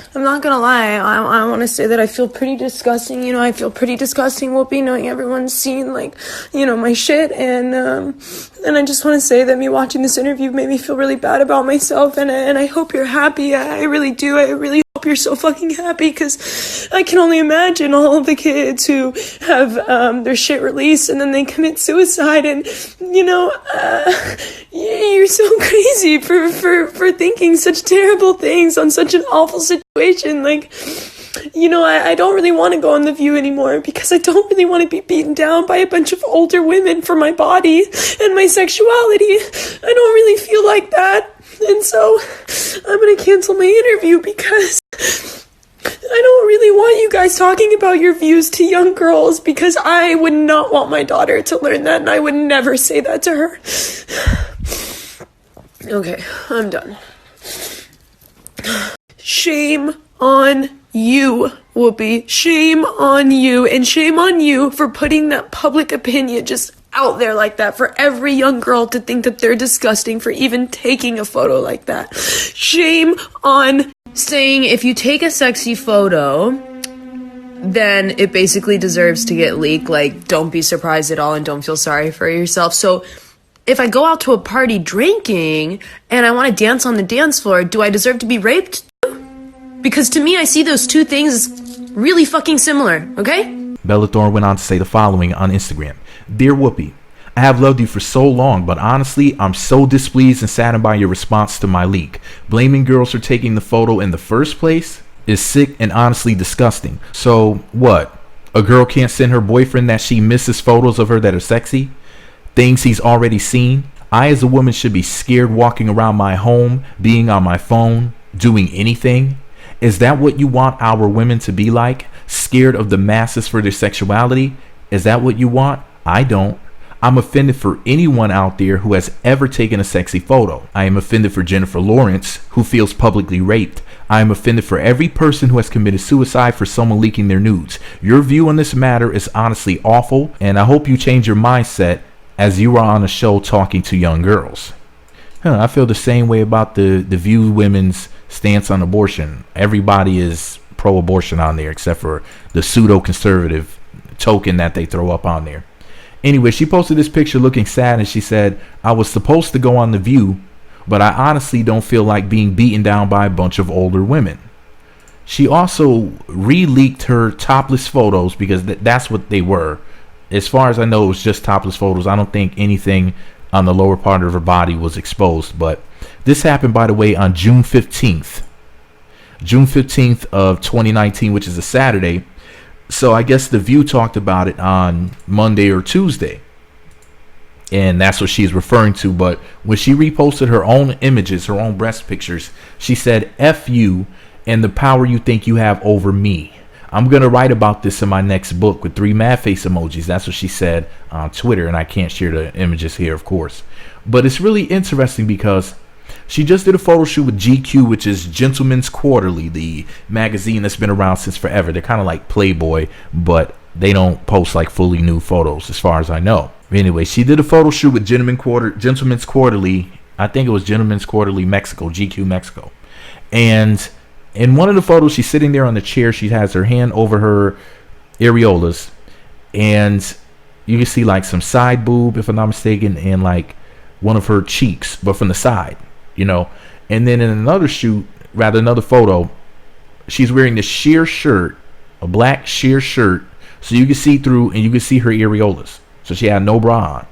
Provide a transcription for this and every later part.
I'm not gonna lie, I want to say that I feel pretty disgusting, I feel pretty disgusting, Whoopi, knowing everyone's seen, my shit, and I just want to say that me watching this interview made me feel really bad about myself, and I hope you're happy. I really do. I really hope you're so fucking happy, because I can only imagine all of the kids who have their shit released and then they commit suicide, and you're so crazy for thinking such terrible things on such an awful situation. I don't really want to go on The View anymore, because I don't really want to be beaten down by a bunch of older women for my body and my sexuality. I don't really feel like that. And so I'm going to cancel my interview, because I don't really want you guys talking about your views to young girls, because I would not want my daughter to learn that, and I would never say that to her. Okay, I'm done. Shame on you, Whoopi. Shame on you, and shame on you for putting that public opinion just out there like that for every young girl to think that they're disgusting for even taking a photo like that. Shame on saying if you take a sexy photo, then it basically deserves to get leaked. Don't be surprised at all and don't feel sorry for yourself. So if I go out to a party drinking and I want to dance on the dance floor, do I deserve to be raped? Because to me, I see those two things as really fucking similar, okay? Bella Thorne went on to say the following on Instagram. Dear Whoopi, I have loved you for so long, but honestly, I'm so displeased and saddened by your response to my leak. Blaming girls for taking the photo in the first place is sick and honestly disgusting. So what? A girl can't send her boyfriend that she misses photos of her that are sexy? Things he's already seen? I as a woman should be scared walking around my home, being on my phone, doing anything? Is that what you want our women to be like? Scared of the masses for their sexuality? Is that what you want? I don't. I'm offended for anyone out there who has ever taken a sexy photo. I am offended for Jennifer Lawrence, who feels publicly raped. I am offended for every person who has committed suicide for someone leaking their nudes. Your view on this matter is honestly awful, and I hope you change your mindset as you are on a show talking to young girls. I feel the same way about the View women's stance on abortion. Everybody is pro-abortion on there except for the pseudo-conservative token that they throw up on there. Anyway, she posted this picture looking sad, and she said, I was supposed to go on The View, but I honestly don't feel like being beaten down by a bunch of older women. She also re-leaked her topless photos, because that's what they were. As far as I know, it was just topless photos. I don't think anything on the lower part of her body was exposed. But this happened, by the way, on June 15th. June 15th of 2019, which is a Saturday. So I guess The View talked about it on Monday or Tuesday. And that's what she's referring to. But when she reposted her own images, her own breast pictures, she said, F you and the power you think you have over me. I'm going to write about this in my next book with 3 mad face emojis. That's what she said on Twitter. And I can't share the images here, of course. But it's really interesting because she just did a photo shoot with GQ, which is Gentleman's Quarterly, the magazine that's been around since forever. They're kind of like Playboy, but they don't post like fully nude photos as far as I know. Anyway, she did a photo shoot with Gentleman's Quarterly. I think it was Gentleman's Quarterly Mexico, GQ Mexico. And in one of the photos, she's sitting there on the chair. She has her hand over her areolas, and you can see like some side boob, if I'm not mistaken, and like one of her cheeks, but from the side, And then in another photo, she's wearing this sheer shirt, a black sheer shirt, so you can see through and you can see her areolas. So she had no bra on.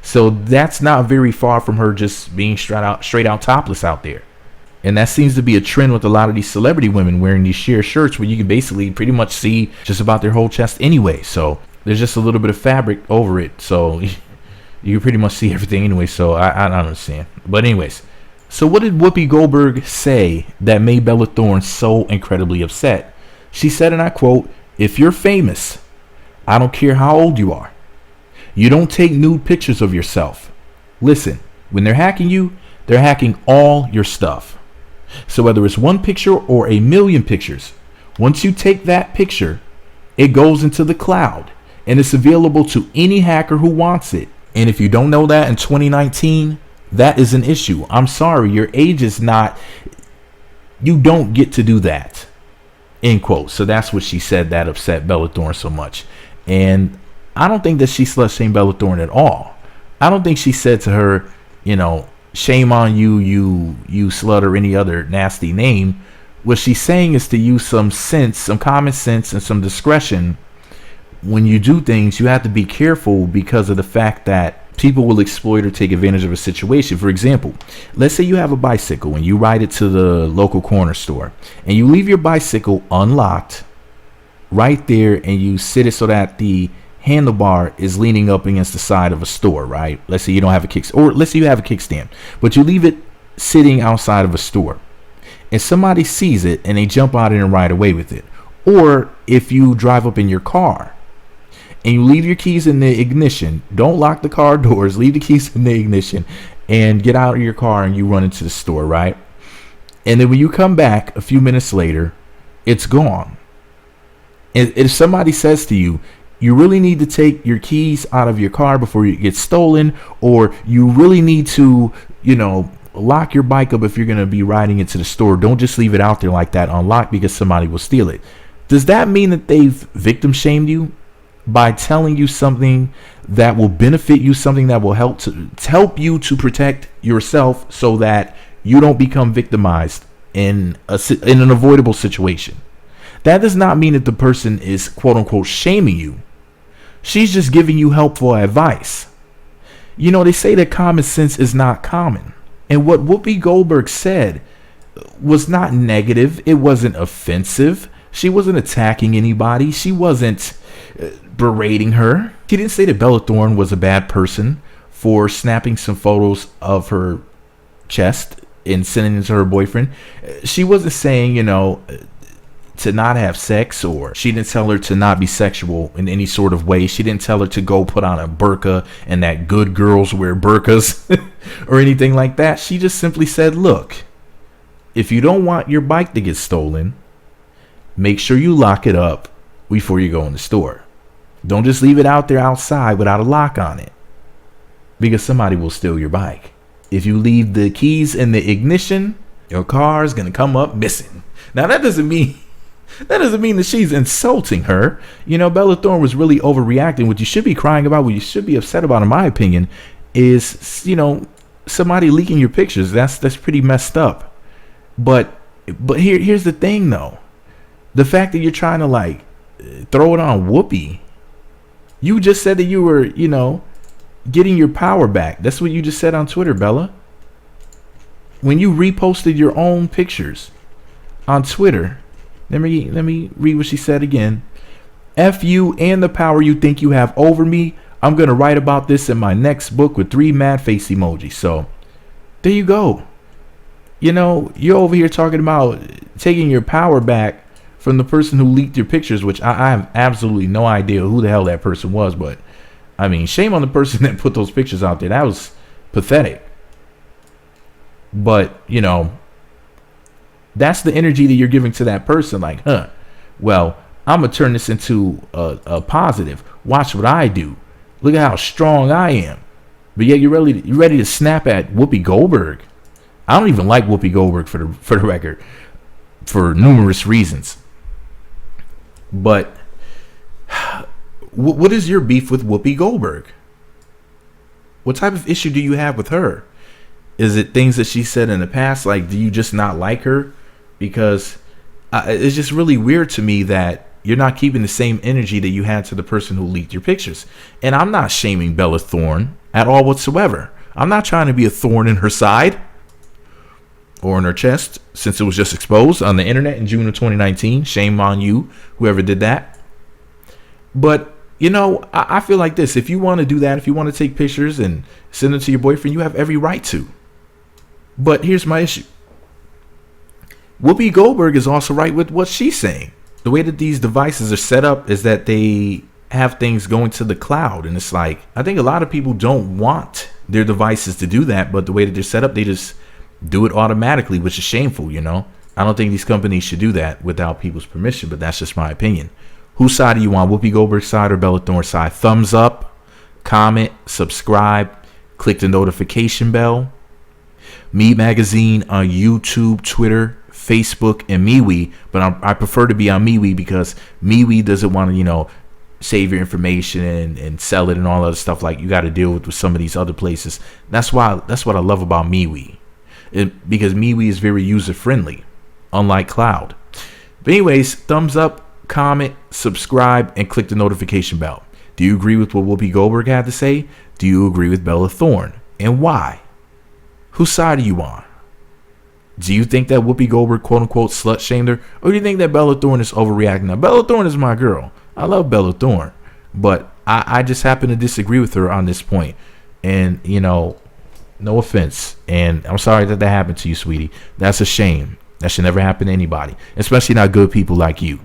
So that's not very far from her just being straight out topless out there. And that seems to be a trend with a lot of these celebrity women wearing these sheer shirts where you can basically pretty much see just about their whole chest anyway. So there's just a little bit of fabric over it. So you can pretty much see everything anyway. So I don't understand. But anyways, so what did Whoopi Goldberg say that made Bella Thorne so incredibly upset? She said, and I quote, if you're famous, I don't care how old you are. You don't take nude pictures of yourself. Listen, when they're hacking you, they're hacking all your stuff. So whether it's one picture or a million pictures, once you take that picture, it goes into the cloud and it's available to any hacker who wants it. And if you don't know that in 2019, that is an issue. I'm sorry, your age is not You don't get to do that. End quote. So that's what she said that upset Bella Thorne so much. And I don't think that she slut shamed Bella Thorne at all. I don't think she said to her, shame on you, you slut, or any other nasty name. What she's saying is to use some sense, some common sense, and some discretion. When you do things, you have to be careful because of the fact that people will exploit or take advantage of a situation. For example, let's say you have a bicycle and you ride it to the local corner store and you leave your bicycle unlocked right there and you sit it so that the handlebar is leaning up against the side of a store, right? Let's say you don't have a or let's say you have a kickstand, but you leave it sitting outside of a store and somebody sees it and they jump out and ride away with it. Or if you drive up in your car and you leave your keys in the ignition, don't lock the car doors, leave the keys in the ignition and get out of your car and you run into the store, right? And then when you come back a few minutes later, it's gone. And if somebody says to you, you really need to take your keys out of your car before you get stolen, or you really need to, lock your bike up if you're going to be riding into the store. Don't just leave it out there like that unlocked because somebody will steal it. Does that mean that they've victim shamed you by telling you something that will benefit you, something that will help you to protect yourself so that you don't become victimized in an avoidable situation? That does not mean that the person is quote unquote shaming you. She's just giving you helpful advice. They say that common sense is not common. And what Whoopi Goldberg said was not negative. It wasn't offensive. She wasn't attacking anybody. She wasn't berating her. She didn't say that Bella Thorne was a bad person for snapping some photos of her chest and sending it to her boyfriend. She wasn't saying, to not have sex, or she didn't tell her to not be sexual in any sort of way. She didn't tell her to go put on a burqa and that good girls wear burqas or anything like that. She just simply said, look, if you don't want your bike to get stolen, make sure you lock it up before you go in the store. Don't just leave it out there outside without a lock on it, because somebody will steal your bike. If you leave the keys in the ignition, your car is going to come up missing. Now, that doesn't mean that she's insulting her. Bella Thorne was really overreacting. What you should be crying about, what you should be upset about, in my opinion, is, somebody leaking your pictures. That's pretty messed up. But here's the thing, though. The fact that you're trying to throw it on Whoopi. You just said that you were, getting your power back. That's what you just said on Twitter, Bella. When you reposted your own pictures on Twitter, let me read what she said again. F you and the power you think you have over me. I'm going to write about this in my next book with 3 mad face emojis. So there you go. You're over here talking about taking your power back from the person who leaked your pictures, which I have absolutely no idea who the hell that person was. But I mean, shame on the person that put those pictures out there. That was pathetic. But, that's the energy that you're giving to that person. Well, I'm going to turn this into a positive. Watch what I do. Look at how strong I am. But yet you're ready to snap at Whoopi Goldberg. I don't even like Whoopi Goldberg for the record, for numerous reasons. But what is your beef with Whoopi Goldberg? What type of issue do you have with her? Is it things that she said in the past? Do you just not like her? Because it's just really weird to me that you're not keeping the same energy that you had to the person who leaked your pictures. And I'm not shaming Bella Thorne at all whatsoever. I'm not trying to be a thorn in her side or in her chest, since it was just exposed on the internet in June of 2019. Shame on you, whoever did that. But, I feel like this. If you want to do that, if you want to take pictures and send them to your boyfriend, you have every right to. But here's my issue. Whoopi Goldberg is also right with what she's saying. The way that these devices are set up is that they have things going to the cloud. And it's I think a lot of people don't want their devices to do that. But the way that they're set up, they just do it automatically, which is shameful, I don't think these companies should do that without people's permission. But that's just my opinion. Whose side are you on? Whoopi Goldberg's side or Bella Thorne's side? Thumbs up, comment, subscribe, click the notification bell. Me Magazine on YouTube, Twitter, Facebook and MeWe, but I prefer to be on MeWe because MeWe doesn't want to, save your information and sell it and all other stuff like you got to deal with some of these other places. That's what I love about MeWe, because MeWe is very user friendly, unlike Cloud. But anyways, thumbs up, comment, subscribe, and click the notification bell. Do you agree with what Whoopi Goldberg had to say? Do you agree with Bella Thorne, and why? Whose side are you on? Do you think that Whoopi Goldberg quote unquote slut shamed her, or do you think that Bella Thorne is overreacting? Now, Bella Thorne is my girl. I love Bella Thorne, but I just happen to disagree with her on this point. And, no offense. And I'm sorry that happened to you, sweetie. That's a shame. That should never happen to anybody, especially not good people like you.